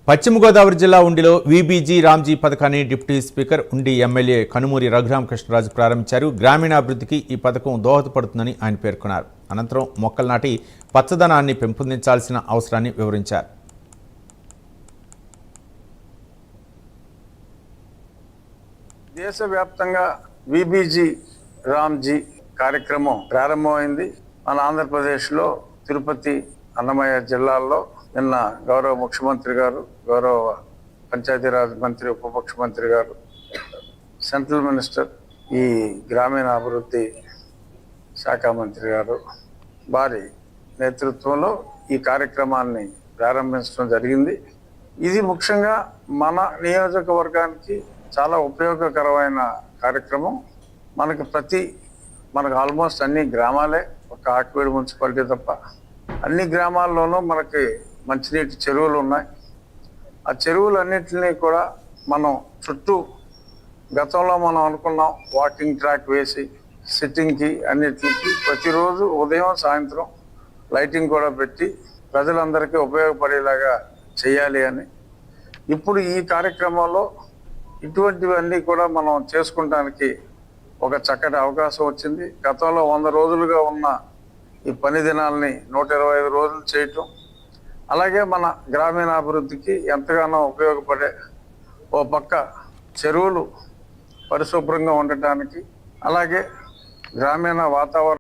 పశ్చిమ గోదావరి జిల్లా ఉండిలో వీబీజీ రామ్జీ పథకాన్ని డిప్యూటీ స్పీకర్ ఉండి ఎమ్మెల్యే కనుమూరి రఘురామకృష్ణరాజు ప్రారంభించారు. గ్రామీణాభివృద్ధికి ఈ పథకం దోహదపడుతుందని ఆయన పేర్కొన్నారు. అనంతరం మొక్కలు నాటి పచ్చదనాన్ని పెంపొందించాల్సిన అవసరాన్ని వివరించారు. దేశవ్యాప్తంగా వీబీజీ రామ్జీ కార్యక్రమం ప్రారంభమైంది. మన ఆంధ్రప్రదేశ్లో తిరుపతి, అన్నమయ్య జిల్లాల్లో నిన్న గౌరవ ముఖ్యమంత్రి గారు, గౌరవ పంచాయతీరాజ్ మంత్రి, ఉప ముఖ్యమంత్రి గారు, సెంట్రల్ మినిస్టర్, ఈ గ్రామీణాభివృద్ధి శాఖ మంత్రి గారు వారి నేతృత్వంలో ఈ కార్యక్రమాన్ని ప్రారంభించడం జరిగింది. ఇది ముఖ్యంగా మన నియోజకవర్గానికి చాలా ఉపయోగకరమైన కార్యక్రమం. మనకు ఆల్మోస్ట్ అన్ని గ్రామాలే, ఒక ఆకివీడు మున్సిపాలిటీ తప్ప అన్ని గ్రామాల్లోనూ మనకి మంచినీటి చెరువులు ఉన్నాయి. ఆ చెరువులన్నింటినీ కూడా మనం చుట్టూ గతంలో మనం అనుకున్నాం వాకింగ్ ట్రాక్ వేసి సిట్టింగ్కి అన్నిటికి ప్రతిరోజు ఉదయం సాయంత్రం లైటింగ్ కూడా పెట్టి ప్రజలందరికీ ఉపయోగపడేలాగా చేయాలి అని. ఇప్పుడు ఈ కార్యక్రమంలో ఇటువంటివన్నీ కూడా మనం చేసుకుంటానికి ఒక చక్కటి అవకాశం వచ్చింది. గతంలో 100 రోజులుగా ఉన్న ఈ పని దినాల్ని 125 రోజులు చేయటం, అలాగే మన గ్రామీణాభివృద్ధికి ఎంతగానో ఉపయోగపడే ఓ పక్క చెరువులు పరిశుభ్రంగా ఉండటానికి, అలాగే గ్రామీణ వాతావరణం